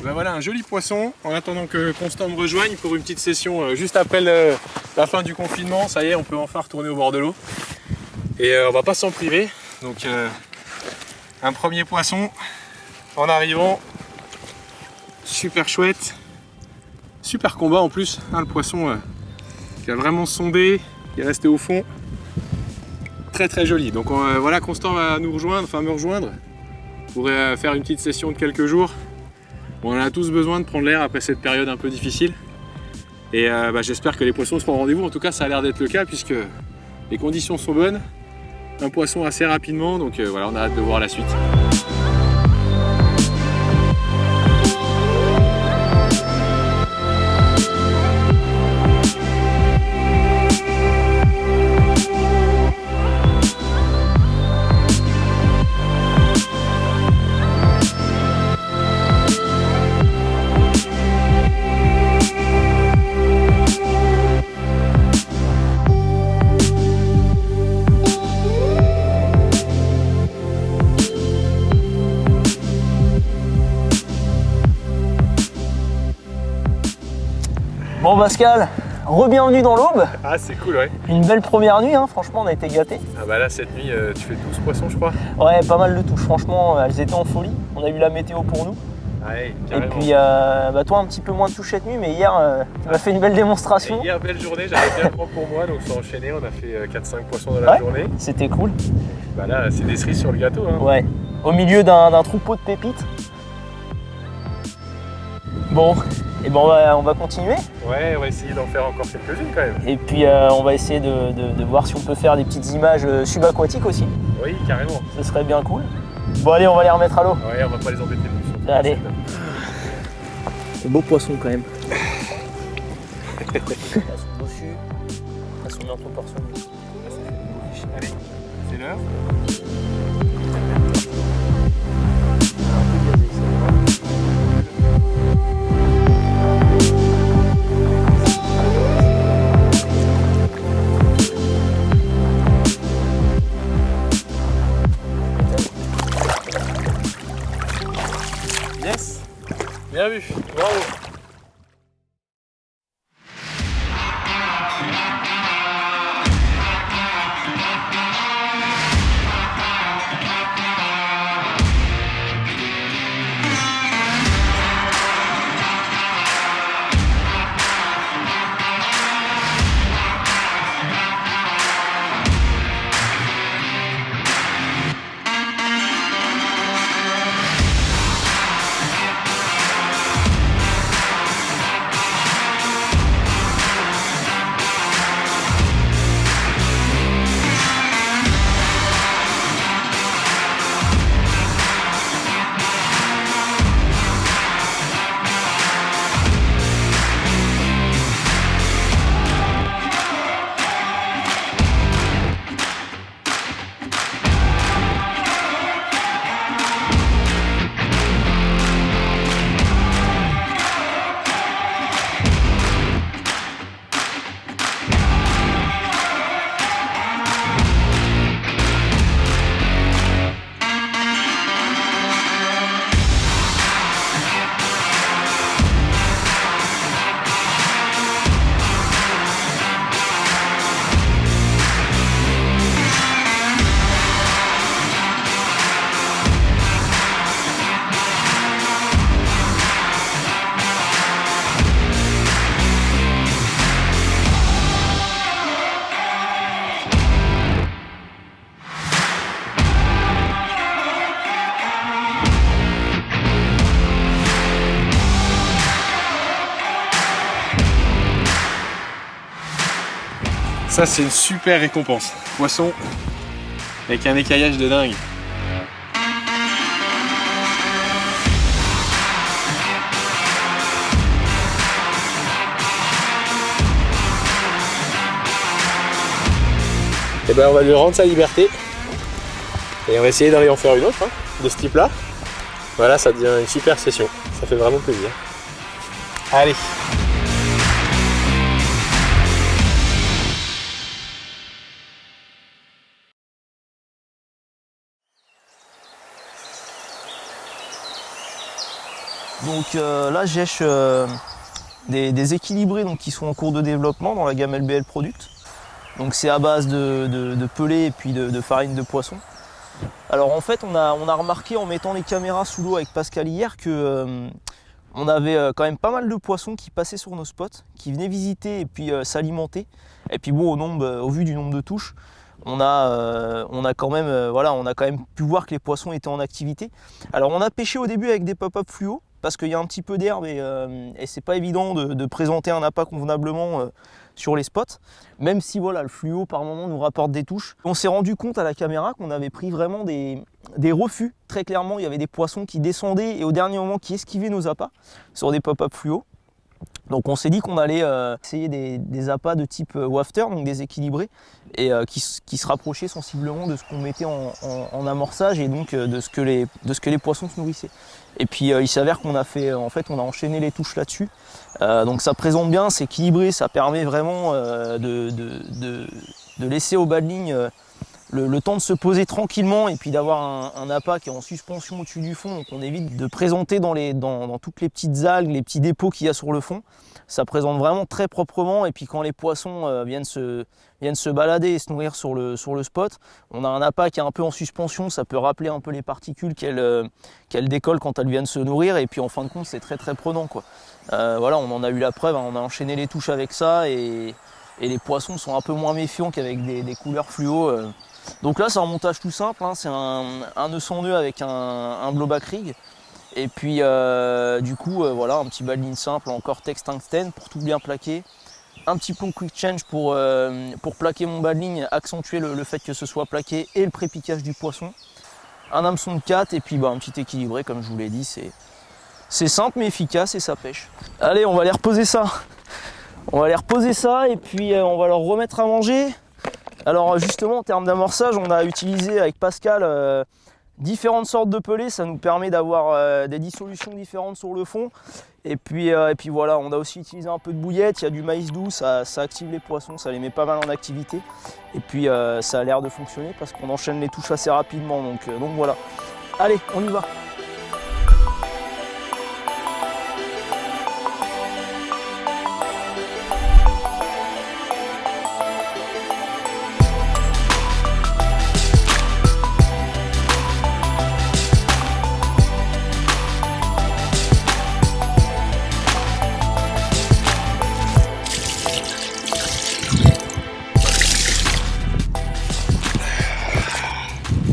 Ben voilà un joli poisson. En attendant que Constant me rejoigne pour une petite session juste après la fin du confinement. Ça y est, on peut enfin retourner au bord de l'eau. Et on va pas s'en priver. Donc un premier poisson en arrivant. Super chouette. Super combat en plus. Hein, le poisson qui a vraiment sondé, qui est resté au fond. Très très joli. Donc voilà, Constant va nous rejoindre, enfin me rejoindre pour faire une petite session de quelques jours. Bon, on a tous besoin de prendre l'air après cette période un peu difficile. Et j'espère que les poissons seront au rendez-vous. En tout cas, ça a l'air d'être le cas puisque les conditions sont bonnes. Un poisson assez rapidement, donc voilà, on a hâte de voir la suite. Bon Pascal, re-bienvenue dans l'Aube. Ah c'est cool ouais. Une belle première nuit, hein. Franchement on a été gâtés. Ah bah là cette nuit tu fais 12 poissons je crois. Ouais, pas mal de touches, franchement elles étaient en folie. On a eu la météo pour nous. Ouais, et puis toi un petit peu moins de touches cette nuit, mais hier tu m'as fait une belle démonstration. Et hier belle journée, j'avais bien grand pour moi, donc on s'est enchaîné, on a fait 4-5 poissons dans la journée. C'était cool. Bah là c'est des cerises sur le gâteau hein. Ouais, au milieu d'un troupeau de pépites. Bon, et ben on va continuer. Ouais, on va essayer d'en faire encore quelques-unes quand même. Et puis on va essayer de voir si on peut faire des petites images subaquatiques aussi. Oui, carrément. Ce serait bien cool. Bon allez, on va les remettre à l'eau. Ouais, on va pas les embêter plus. Allez. Beau poisson quand même. Elles sont dessus. Elles sont bien proportionnées. Allez, c'est l'heure. Yes, bien vu, bravo. Ça c'est une super récompense. Poisson avec un écaillage de dingue. Et ben on va lui rendre sa liberté. Et on va essayer d'aller en faire une autre de ce type là. Voilà, ça devient une super session. Ça fait vraiment plaisir. Allez. Donc là, j'èche des équilibrés donc, qui sont en cours de développement dans la gamme LBL Product. Donc c'est à base de pelés et puis de farine de poisson. Alors en fait, on a remarqué en mettant les caméras sous l'eau avec Pascal hier que on avait quand même pas mal de poissons qui passaient sur nos spots, qui venaient visiter et puis s'alimenter. Et puis bon, au vu du nombre de touches, on a quand même pu voir que les poissons étaient en activité. Alors on a pêché au début avec des pop-up fluo parce qu'il y a un petit peu d'herbe et c'est pas évident de présenter un appât convenablement sur les spots, même si voilà, le fluo par moment nous rapporte des touches. On s'est rendu compte à la caméra qu'on avait pris vraiment des refus. Très clairement, il y avait des poissons qui descendaient et au dernier moment qui esquivaient nos appâts sur des pop-up fluo. Donc on s'est dit qu'on allait essayer des appâts de type wafter, donc des équilibrés, et qui se rapprochaient sensiblement de ce qu'on mettait en amorçage et donc de ce que les poissons se nourrissaient. Et puis il s'avère qu'on a on a enchaîné les touches là-dessus. Donc ça présente bien, c'est équilibré, ça permet vraiment de laisser au bas de ligne le temps de se poser tranquillement et puis d'avoir un appât qui est en suspension au-dessus du fond, donc on évite de présenter dans toutes les petites algues, les petits dépôts qu'il y a sur le fond. Ça présente vraiment très proprement et puis quand les poissons viennent se balader et se nourrir sur le spot, on a un appât qui est un peu en suspension, ça peut rappeler un peu les particules qu'elles décollent quand elles viennent se nourrir et puis en fin de compte c'est très très prenant quoi. Voilà, on en a eu la preuve, hein, on a enchaîné les touches avec ça et les poissons sont un peu moins méfiants qu'avec des couleurs fluo. Donc là c'est un montage tout simple, hein, c'est un nœud sans nœud avec un blowback rig. Et puis du coup voilà, un petit bas de ligne simple en Cortex tungstène pour tout bien plaquer. Un petit plomb quick change pour plaquer mon bas de ligne, accentuer le fait que ce soit plaqué et le pré-piquage du poisson. Un hameçon de 4 et puis un petit équilibré comme je vous l'ai dit, c'est simple mais efficace et ça pêche. Allez, on va aller reposer ça. On va aller reposer ça et puis on va leur remettre à manger. Alors justement en termes d'amorçage, on a utilisé avec Pascal différentes sortes de pelés, ça nous permet d'avoir des dissolutions différentes sur le fond. Et puis voilà, on a aussi utilisé un peu de bouillette, il y a du maïs doux, ça active les poissons, ça les met pas mal en activité. Et puis ça a l'air de fonctionner parce qu'on enchaîne les touches assez rapidement, donc voilà. Allez, on y va.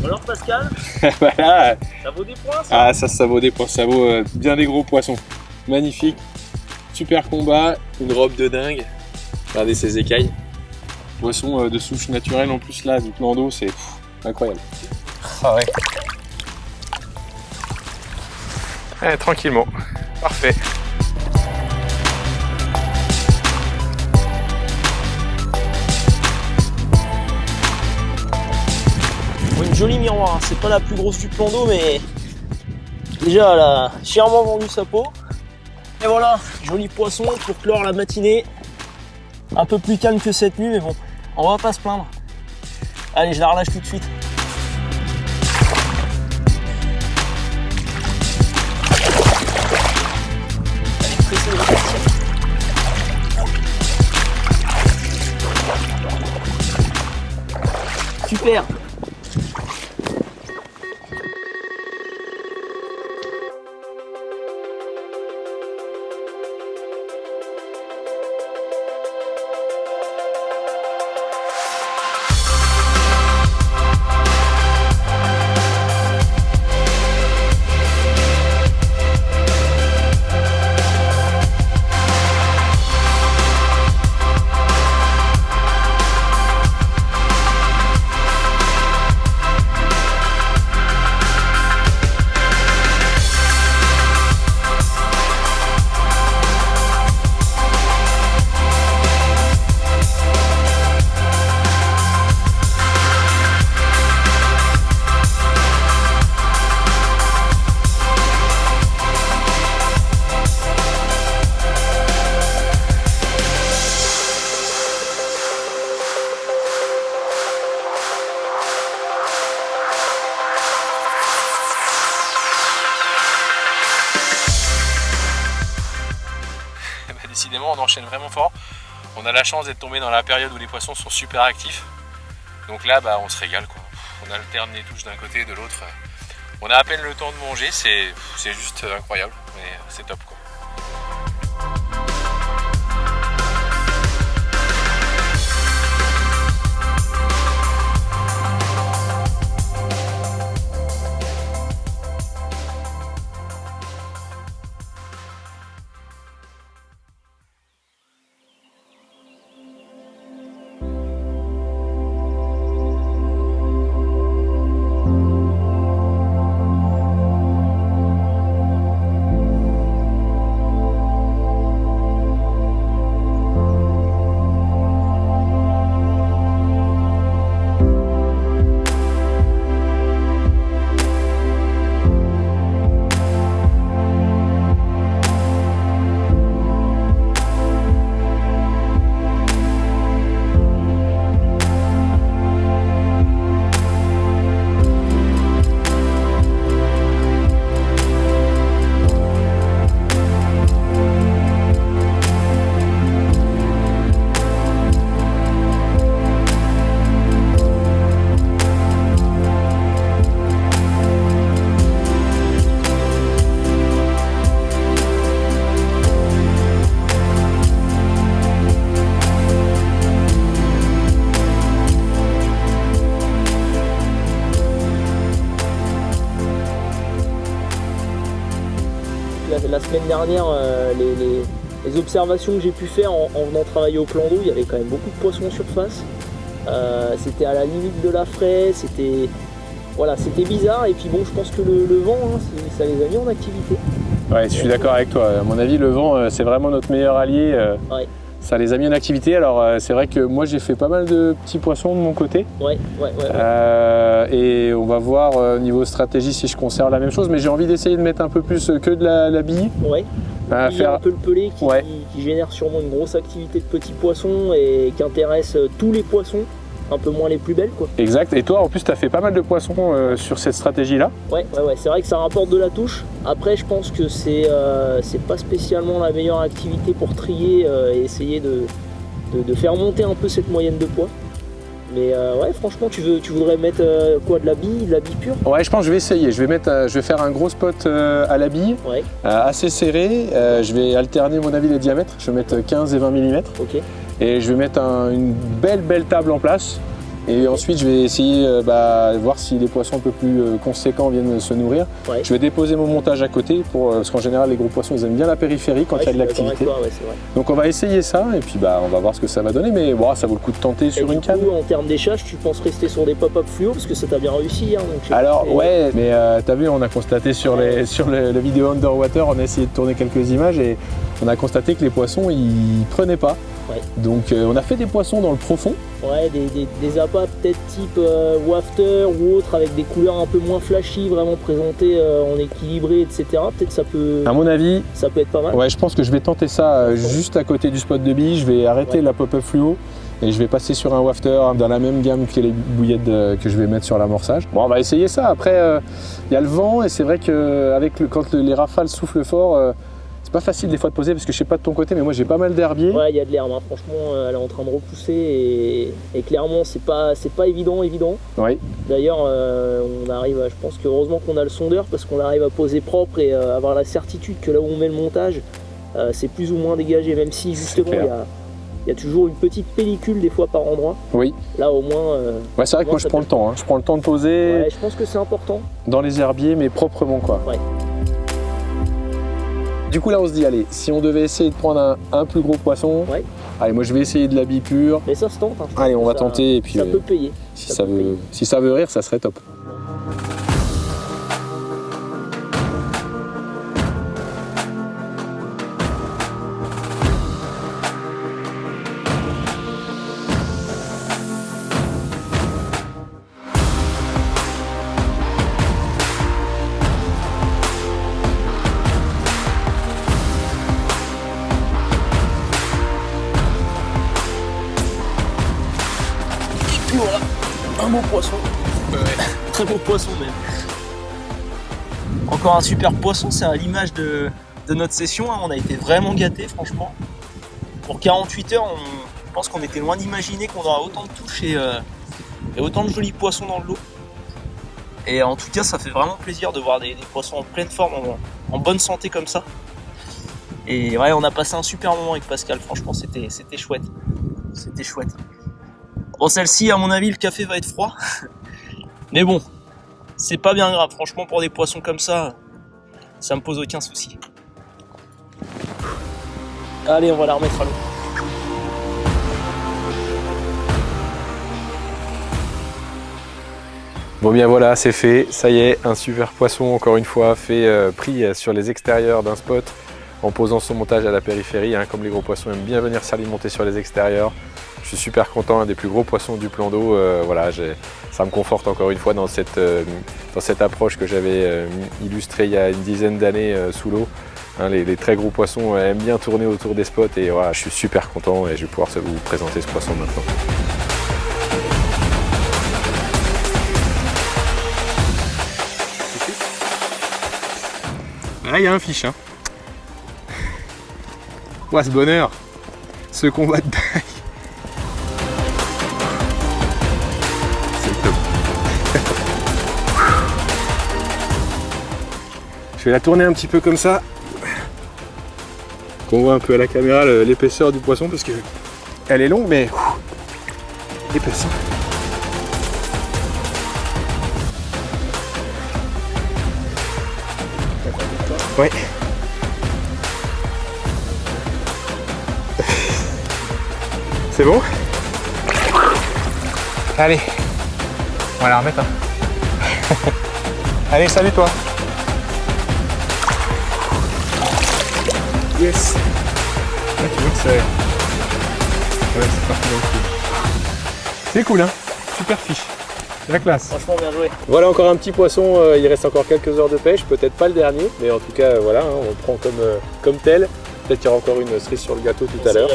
Alors Pascal, Voilà. ça vaut des points ça? Ah ça vaut des points, ça vaut bien des gros poissons. Magnifique, super combat, une robe de dingue. Regardez ces écailles. Poisson de souche naturelle en plus là, du plan d'eau, c'est incroyable. Ah ouais. Allez, tranquillement, parfait. Une jolie miroir, hein. C'est pas la plus grosse du plan d'eau mais déjà elle a chèrement vendu sa peau. Et voilà, joli poisson pour clore la matinée. Un peu plus calme que cette nuit mais bon, on va pas se plaindre. Allez, je la relâche tout de suite. Elle est pressée de repartir. Super. décidément on enchaîne vraiment fort. On a la chance d'être tombé dans la période où les poissons sont super actifs. Donc là on se régale quoi. On alterne les touches d'un côté et de l'autre. On a à peine le temps de manger, c'est juste incroyable, mais c'est top quoi. La semaine dernière, les observations que j'ai pu faire en venant travailler au plan d'eau, il y avait quand même beaucoup de poissons en surface. C'était à la limite de la fraie, c'était bizarre. Et puis bon, je pense que le vent, hein, ça les a mis en activité. Ouais, je suis d'accord avec toi. À mon avis, le vent, c'est vraiment notre meilleur allié. Ouais. Ça les a mis en activité. Alors, c'est vrai que moi, j'ai fait pas mal de petits poissons de mon côté. Ouais. Et on va voir niveau stratégie si je conserve la même chose. Mais j'ai envie d'essayer de mettre un peu plus que de la bille. Ouais. Un peu le pelé qui génère sûrement une grosse activité de petits poissons et qui intéresse tous les poissons. Un peu moins les plus belles quoi. Exact, et toi en plus tu as fait pas mal de poissons sur cette stratégie là. Ouais, c'est vrai que ça rapporte de la touche. Après je pense que c'est pas spécialement la meilleure activité pour trier et essayer de faire monter un peu cette moyenne de poids. Mais ouais franchement tu voudrais mettre quoi, de la bille pure? Ouais, je pense que je vais essayer, je vais faire un gros spot à la bille, assez serré, je vais alterner mon avis les diamètres, je vais mettre 15 et 20 mm. Ok. Et je vais mettre une belle table en place. Et ensuite, je vais essayer de voir si les poissons un peu plus conséquents viennent se nourrir. Ouais. Je vais déposer mon montage à côté, parce qu'en général, les gros poissons, ils aiment bien la périphérie quand il y a de l'activité. Donc on va essayer ça, et puis on va voir ce que ça va donner. Mais bon, ça vaut le coup de tenter sur une canne. En termes d'échage, tu penses rester sur des pop-up fluo, parce que ça t'a bien réussi. Hein, donc alors ouais, mais t'as vu, on a constaté sur la vidéo Underwater, on a essayé de tourner quelques images, et on a constaté que les poissons, ils prenaient pas. Ouais. Donc on a fait des poissons dans le profond. Ouais, des appâts peut-être type wafter ou autre, avec des couleurs un peu moins flashy, vraiment présentées en équilibré, etc. Peut-être ça peut... À mon avis... Ça peut être pas mal. Ouais, je pense que je vais tenter ça juste à côté du spot de bille. Je vais arrêter la pop-up fluo et je vais passer sur un wafter dans la même gamme que les bouillettes que je vais mettre sur l'amorçage. Bon, on va essayer ça. Après, il y a le vent et c'est vrai que quand les rafales soufflent fort... c'est pas facile des fois de poser parce que je sais pas de ton côté, mais moi j'ai pas mal d'herbier. Ouais, il y a de l'herbe, hein. Franchement elle est en train de repousser et clairement c'est pas évident. Oui. D'ailleurs on arrive je pense que heureusement qu'on a le sondeur parce qu'on arrive à poser propre et avoir la certitude que là où on met le montage c'est plus ou moins dégagé, même si justement il y a toujours une petite pellicule des fois par endroit. Oui. Là au moins... ouais, c'est vrai que moi je prends le temps, hein. Je prends le temps de poser. Ouais, je pense que c'est important. Dans les herbiers, mais proprement quoi. Ouais. Du coup là on se dit, allez, si on devait essayer de prendre un plus gros poisson, allez, moi je vais essayer de la bille pure. Mais ça se tente. Hein, allez, on va tenter et puis ça peut payer. Si ça veut rire, ça serait top. Voilà, un beau poisson. Très beau poisson même. Encore un super poisson, c'est à l'image de notre session, hein. On a été vraiment gâtés franchement. pour 48 heures, je pense qu'on était loin d'imaginer qu'on aura autant de touches et autant de jolis poissons dans le lot. Et en tout cas, ça fait vraiment plaisir de voir des poissons en pleine forme, en bonne santé comme ça. Et ouais, on a passé un super moment avec Pascal, franchement c'était chouette. C'était chouette. Bon, celle-ci, à mon avis, le café va être froid. Mais bon, c'est pas bien grave, franchement pour des poissons comme ça me pose aucun souci. Allez, on va la remettre à l'eau. Bon bien voilà, c'est fait, ça y est, un super poisson encore une fois fait pris sur les extérieurs d'un spot en posant son montage à la périphérie, hein, comme les gros poissons aiment bien venir s'alimenter sur les extérieurs. Je suis super content, un des plus gros poissons du plan d'eau, voilà, ça me conforte encore une fois dans cette approche que j'avais illustrée il y a une dizaine d'années sous l'eau. Hein, les très gros poissons aiment bien tourner autour des spots et voilà, je suis super content et je vais pouvoir vous présenter ce poisson maintenant. Là, il y a un fiche. Hein. Ouah, ce bonheur, ce combat de taille. C'est le top. Je vais la tourner un petit peu comme ça. Qu'on voit un peu à la caméra l'épaisseur du poisson parce que elle est longue mais épaisse. Ouais. C'est bon? Allez, on va la remettre. Hein. Allez, salut toi. Yes. Là, tu vois que c'est... Ouais, c'est parti dans le coup. C'est cool, hein. Super fiche. La classe. Franchement bien joué. Voilà encore un petit poisson, il reste encore quelques heures de pêche, peut-être pas le dernier, mais en tout cas voilà, hein, on le prend comme tel. Peut-être qu'il y aura encore une cerise sur le gâteau tout à l'heure.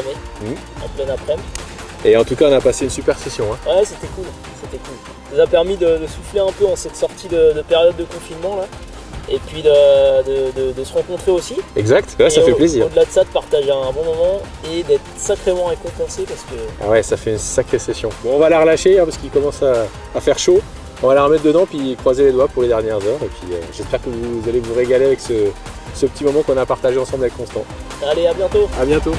En pleine après-midi. Et en tout cas on a passé une super session. Hein. Ouais, c'était cool, c'était cool. Ça nous a permis de souffler un peu en cette sortie de période de confinement là. Et puis de se rencontrer aussi. Exact, ouais, ça fait plaisir. Au-delà de ça, de partager un bon moment et d'être sacrément récompensé parce que... Ah ouais, ça fait une sacrée session. Bon, on va la relâcher hein, parce qu'il commence à faire chaud. On va la remettre dedans puis croiser les doigts pour les dernières heures. Et puis j'espère que vous allez vous régaler avec ce petit moment qu'on a partagé ensemble avec Constant. Allez, à bientôt. À bientôt.